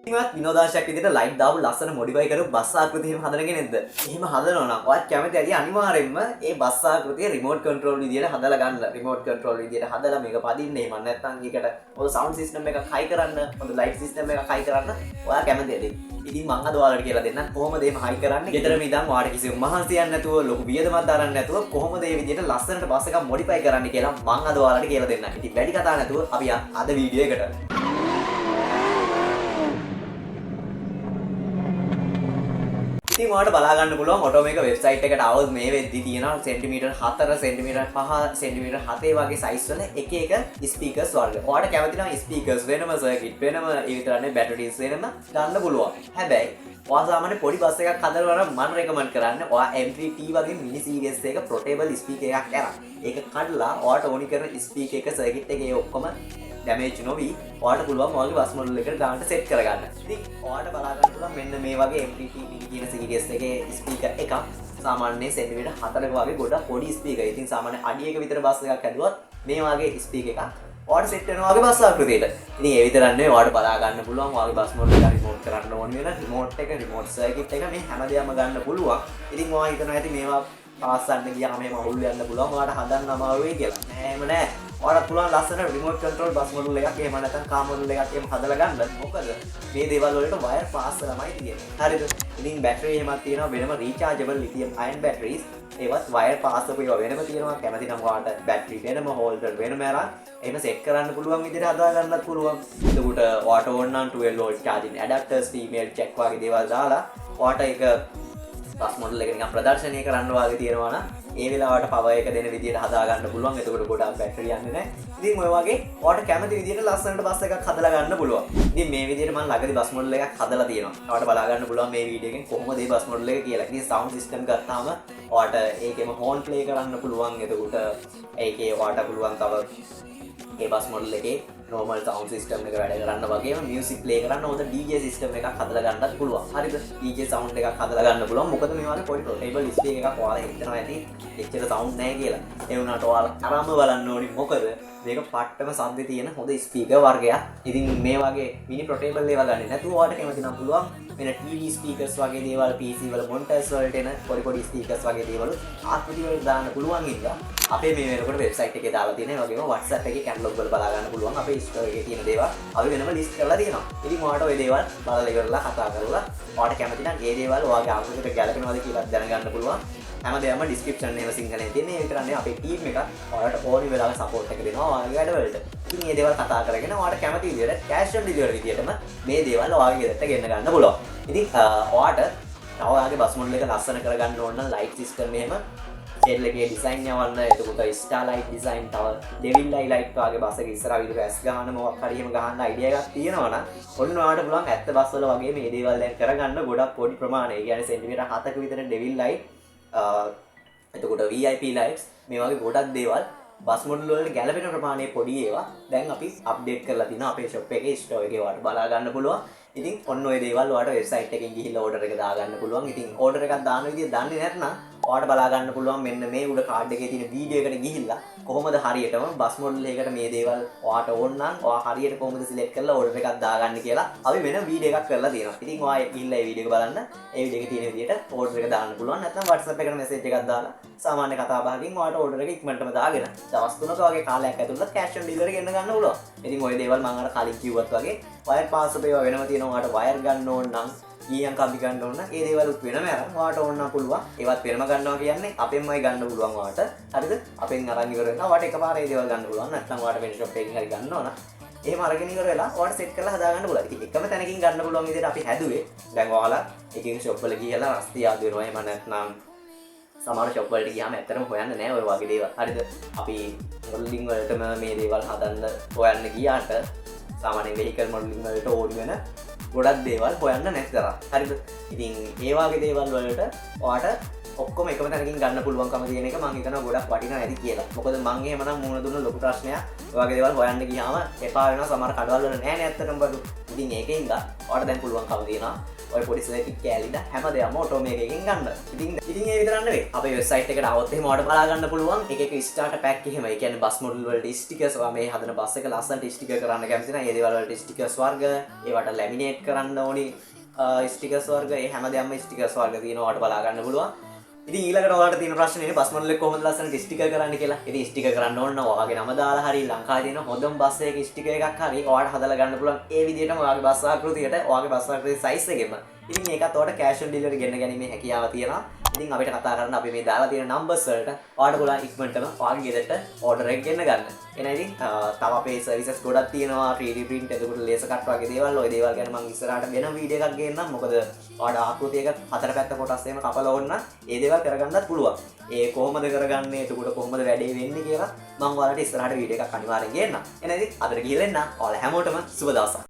ඉතින්වත් විනෝදාංශයක් විදිහට ලයිට් දාපු ලස්සන මොඩිෆයි කරපු බස් ආකෘතිය එහෙම හදන කෙනෙක්ද? එහෙම හදනවා නම් ඔයත් කැමති ඇති අනිවාර්යෙන්ම ඒ බස් ආකෘතිය රිමෝට් කන්ට්‍රෝල් විදිහට හදලා ගන්න. රිමෝට් කන්ට්‍රෝල් විදිහට හදලා මේක පදින්න එහෙම නැත්නම් ඒකට පොඩි සවුන්ඩ් සිස්ටම් එකක් හයි කරන්න, පොඩි ලයිට් සිස්ටම් එකක් හයි කරන්න ඔයා කැමති ඇති. ඉතින් මම අද ඔයාලට කියලා දෙන්නම් කොහොමද මේක හයි කරන්නේ. ගෙදරම ඉඳන් ඔයාලට කිසිම මහන්සියක් නැතුව ලොකු වියදමක් දරන්න නැතුව කොහොමද මේ විදිහට ලස්සනට බස් එකක් මොඩිෆයි කරන්න කියලා මම අද ඔයාලට කියලා දෙන්නම්. ඉතින් වැඩි කතා නැතුව අපි අද වීඩියෝ එකට. ඉතින් ඔයාලට බලා ගන්න පුළුවන් ඔටෝමේක වෙබ්සයිට් එකට આવොත් මේ වෙද්දි තියෙනවා සෙන්ටිමීටර් 4 සෙන්ටිමීටර් 5 සෙන්ටිමීටර් 7 වගේ සයිස් වල එක එක ස්පීකර්ස් වර්ග. ඔයාලට කැමති නම් ස්පීකර්ස් වෙනම සර්කිට් වෙනම ඒ විතරනේ බැටරිස් වෙනම ගන්න පුළුවන්. හැබැයි ඔයා සාමාන්‍ය පොඩි බස් එකක් හදනවා නම් මම රෙකමන්ඩ් කරන්නේ ඔයා M3T වගේ මිනි සීරීස් එක පොටේබල් ස්පීකර් එකක් අරන් ඒක කඩලා ඔයාට ඕනි කරන ස්පීකර් එක සර්කිට් එකේ ඔක්කොම ඩැමේජ් නොවි ඔයාලට පුළුවන් ඔයාගේ බස් මොඩල් එකට ගන්නට සෙට් කරගන්න. ඉතින් ඔයාලට බලා ගන්න පුළුවන් මෙන්න මේ වගේ M3T mini කියන සීරීස් එකේ ස්පීකර් එකක් සාමාන්‍ය සෙන්ටිමීටර් 4ක වගේ ගොඩක් පොඩි ස්පීකර්. ඉතින් සාමාන්‍ය අඩියක විතර බස් එකක් හැදුවත් මේ වගේ ස්පීකර් එකක් ඔයාලට සෙට් වෙනවා වගේ බස් ආකෘතියට. ඉතින් ඒ විතරක් නෙවෙයි ඔයාලට බලා ගන්න පුළුවන් ඔයාගේ බස් මොඩල් එක රිමෝට් කරන්න ඕන වෙන රිමෝට් එක රිමෝට් සර්කිට් එක මේ හැමදේම ගන්න පුළුවන්. ඉතින් ඔයා හිතනවා ඇති මේවා පාස්සන්න ගියාම එහෙම අවුල් යන්න පුළුවන් ඔයාලට හදන්න අමාරු වෙයි කියලා. නෑ එහෙම නෑ. ඔයාලට පුළුවන් ලස්සන රිමෝට් කන්ට්‍රෝල් බස් මොඩල් එකක් එහෙම නැත්නම් කාර් මොඩල් එකක් එහෙම හදලා ගන්න. මොකද මේ දේවල් වලට වයර් පාස් ළමයි තියෙන්නේ. හරිද? ඉතින් බැටරි එහෙමත් තියෙනවා වෙනම රීචාර්ජබල් ලිතියම් අයන් බැටරිස්. ඒවත් වයර් පාස් අපේ වෙනම තියෙනවා. කැමති නම් ඔයාලට බැටරි වෙනම හෝල්ඩර් වෙනම අරන් එහෙම සෙට් කරන්න පුළුවන් විදිහට හදා ගන්නත් පුළුවන්. එතකොට ඔයාට ඕන නම් 12 volt charging adapters, female check වගේ දේවල් දාලා ඔයාට ඒක බස් මොඩල් එක නිකන් ප්‍රදර්ශනය කරන්න වාගේ තියෙනවා නම් ඒ වෙලාවට පවර් එක දෙන විදිහට හදා ගන්න පුළුවන්. එතකොට ගොඩක් බැටරි යන්නේ නැහැ. ඉතින් ඔය වගේ ඔයාලට කැමති විදිහට ලස්සනට බස් එකක් හදලා ගන්න පුළුවන්. ඉතින් මේ විදිහට මම ළඟදී බස් මොඩල් එකක් හදලා තියෙනවා. ඔයාලට බලා ගන්න පුළුවන් මේ වීඩියෝ එකෙන් කොහොමද මේ බස් මොඩල් එක කියලා. ඉතින් සවුන්ඩ් සිස්ටම් ගත්තාම ඔයාලට ඒකෙම හෝන් ප්ලේ කරන්න පුළුවන්. එතකොට ඒකේ ඔයාලට පුළුවන් තව ඒ බස් මොඩල් එකේ normal sound system එක වැඩ කරන්න වගේම music play කරන්න හොඳ DJ system එකක් හදලා ගන්නත් පුළුවන්. හරිද? DJ sound එකක් හදලා ගන්න පුළුවන්. මොකද මේ වගේ පොඩි portable speaker එකක් ඔයාලා හිතනවා ඇති එච්චර sound නැහැ කියලා. ඒ වුණාට ඔයාලා අරම බලන්න ඕනි. මොකද මේක පට්ටම සද්ද තියෙන හොඳ ස්පීකර් වර්ගයක්. ඉතින් මේ වගේ mini portable ඒවා ගන්න නැතුව ඔයාලට කැමති නම් පුළුවන් වෙන TV speakers වගේ දේවල් PC වල monitors වලට එන පොඩි speakers වගේ දේවල් ආකෘති වල දාන්න පුළුවන් ඉඳලා අපේ මේ වෙනකොට වෙබ්සයිට් එකේ දාලා තියෙන ඒ වගේම WhatsApp එකේ කැටලොග් වල බලා ගන්න පුළුවන්. අපේ ස්ටෝර් එකේ තියෙන දේවල් අපි වෙනම ලිස්ට් කරලා තියෙනවා. ඉතින් ඔයාලට ওই දේවල් බලලා ඉවරලා කතා කරලා ඔයාලට කැමති නම් ඒ දේවල් ඔයාගේ ආකෘතියට ගැලපෙනවද කියලා දැනගන්න පුළුවන්. හැමදේම description එකේ සිංහලෙන් තියෙන. ඒ විතරක් නෙවෙයි අපේ team එක ඔයාලට ඕනි වෙලාවක support එක දෙනවා ඔයාගේ වැඩවලට. ඉතින් මේ දේවල් කතා කරගෙන ඔයාලට කැමති විදිහට cash on delivery විදිහටම මේ දේවල් ඔයාගේ ගෙදරට ගෙන්න ගන්න පුළුවන්. ඉතින් ඔයාට තව ඔයාගේ බස් මොඩල් එක ලස්සන කරගන්න ඕන නම් light system එහෙම ෂෙල් එකේ ඩිසයින් යවන්න. එතකොට ස්ටාර්ලයිට් ඩිසයින් තව ඩෙවිල් අයි ලයිට් වගේ බස් එක ඉස්සරහා විදිහට ඇස් ගහන මොකක් හරි එහෙම ගහන්න අයිඩියා එකක් තියෙනවා නම් ඔන්න ඔයාලට පුළුවන් ඇත්ත බස් වල වගේ මේ දේවල් දැන් කරගන්න ගොඩක් පොඩි ප්‍රමාණය. ඒ කියන්නේ සෙන්ටිමීටර් 7ක විතර ඩෙවිල් ලයිට් එතකොට VIP ලයිට්ස් මේ වගේ ගොඩක් දේවල් බස් මොඩල් වලට ගැලපෙන ප්‍රමාණයේ පොඩි ඒවා දැන් අපි අප්ඩේට් කරලා තිනවා අපේ shop එකේ ස්ටෝර් එකේ ඔයාලට බලා ගන්න පුළුවන්. ඉතින් ඔන්න ඔය දේවල් ඔයාලට වෙබ්සයිට් එකෙන් ගිහිල්ලා ඕඩර් එක දා ගන්න පුළුවන්. ඉතින් ඕඩර් එකක් දාන විදිය දන්නේ නැත්නම් ඔයාලට බලා ගන්න පුළුවන් මෙන්න මේ උඩ කාඩ් එකේ තියෙන වීඩියෝ එකට ගිහිල්ලා කොහොමද හරියටම බස් මොඩල් එකකට මේ දේවල් ඔයාට ඕන නම් ඔයා හරියට කොහොමද සිලෙක්ට් කරලා ඕඩර් එකක් දාගන්නේ කියලා අපි වෙන වීඩියෝ එකක් කරලා තියෙනවා. ඉතින් ඔයා ගිහිල්ලා ඒ වීඩියෝ එක බලන්න. ඒ වීඩියෝ එකේ තියෙන විදියට ඕඩර් එක දාන්න පුළුවන්. නැත්නම් WhatsApp එකට මැසේජ් එකක් දාලා සාමාන්‍ය කතා බහකින් ඔයාට ඕඩර් එක ඉක්මනටම දාගෙන දවස් 3ක වගේ කාලයක් ඇතුළත cash on delivery ගෙන්න ගන්න පුළුවන්. ඉතින් ওই දේවල් මම අර කලින් කිව්වත් වගේ wire pass අපේ ඒවා වෙනම තියෙනවා. ඔයාට wire ගන්න ඕන නම් ඊයන් කම්බි ගන්න ඕන නම් ඒ දේවල් උත් වෙනම අරන් ඔයාට ඕන නම් පුළුවන්. ඒවත් වෙනම ගන්නවා කියන්නේ අපෙන්මයි ගන්න පුළුවන් ඔයාට. හරිද? අපෙන් අරන් ඉවර වෙනවා. ඔයාට එකපාරේ ඒ දේවල් ගන්න පුළුවන්. නැත්නම් ඔයාට වෙන shop එකකින් හරි ගන්න ඕන. එහෙම අරගෙන ඉවර වෙලා ඔයාට සෙට් කරලා හදා ගන්න පුළුවන්. ඉතින් එකම තැනකින් ගන්න පුළුවන් විදිහට අපි හැදුවේ. දැන් ඔයාලා එකකින් shop වල ගිහලා රස්තිය ආදු වෙනවා. එහෙම නැත්නම් සමහර shop වලට ගියාම ඇත්තටම හොයන්න නෑ ඔය වගේ දේවල්. හරිද? අපි මොඩලින් වලටම මේ දේවල් හදන්න හොයන්න ගියාට සාමාන්‍ය vehicle modeling වලට ඕන වෙන ගොඩක් දේවල් හොයන්න නැති තරම්. හරිද? ඉතින් ඒ වගේ දේවල් වලට ඔයාට ඔක්කොම එකම තැනකින් ගන්න පුළුවන්කම තියෙන එක මම හිතනවා ගොඩක් වටිනවා ඇති කියලා. මොකද මම එහෙමනම් මුණ දුන්න ලොකු ප්‍රශ්නයක් ඔය වගේ දේවල් හොයන්න ගියාම එපා වෙනවා සමහර කඩවල වල නෑ නේ ඇත්තටම බඩු. ඉතින් ඒකෙන් ඔයාලට දැන් පුළුවන්කම තියෙනවා ඔය පොඩි සෙලෙක්ට් කෑලිද හැමදේම ඔටෝ මේකකින් ගන්න. ඉතින් ඒ විතරක් නෙවෙයි. අපේ වෙබ්සයිට් එකට આવොත් එහෙම ඔයාලට බලා ගන්න පුළුවන් එක එක ස්ටාර්ටර් පැක් එහෙම. ඒ කියන්නේ බස් මොඩල් වලට ස්ටිකර්ස් ඔයා මේ හදන බස් එක ලස්සනට ස්ටිකර් කරන්න කැමති නම් ඒ දේවල් වලට ස්ටිකර්ස් වර්ග ඒවට ලැමිනේට් කරන්න ඕනි ස්ටිකර්ස් වර්ග ඒ හැමදේම ස්ටිකර්ස් වර්ග තියෙනවා ඔයාලට බලා ගන්න පුළුවන්. ඉතින් ඊළඟට ඔයාලට තියෙන ප්‍රශ්නේ බස් මොඩල් එක කොහොමද ලස්සනට ස්ටිකර් කරන්න කියලා. ඉතින් ස්ටිකර් කරන්න ඕන නම් ඔයාගේ නම දාලා හරි ලංකාවේ තියෙන හොඳම බස් එකක ස්ටිකර් එකක් හරි ඔයාලට හදලා ගන්න පුළුවන්. ඒ විදිහටම ඔයාගේ බස් ආකෘතියට ඔයාගේ බස් ආකෘතියේ සයිස් එකෙම. ඉතින් ඒකත් ඔයාලට කැෂ් ඔන් ඩෙලිවරි ගෙන්න ගැනීමේ හැකියාව තියෙනවා. ඉතින් අපිට කතා කරන්න අපි මේ දාලා තියෙන නම්බර්ස් වලට ඔයාලට පුළුවන් ඉක්මනටම ඔයාගේ ගෙදරට ඕඩර් එක ගෙන්න ගන්න. එහෙනම් ඉතින් තව අපේ සර්විසස් ගොඩක් තියෙනවා 3D print එතකොට ලේසර් කට් වගේ දේවල්. ওই දේවල් ගැන මම ඉස්සරහට වෙන වීඩියෝ එකක් ගේන්නම්. මොකද ඔයාලට ආකෘතියක හතර පැත්ත කොටස් එහෙම කපලා ඕන නම් ඒ දේවල් කරගන්නත් පුළුවන්. ඒ කොහොමද කරගන්නේ එතකොට කොහොමද වැඩේ වෙන්නේ කියලා මම ඔයාලට ඉස්සරහට වීඩියෝ එකක් අනිවාර්යෙන් ගේන්නම්. එහෙනම් ඉතින් අදට ගිහලා එන්න. ඔයාලා හැමෝටම සුබ දවසක්.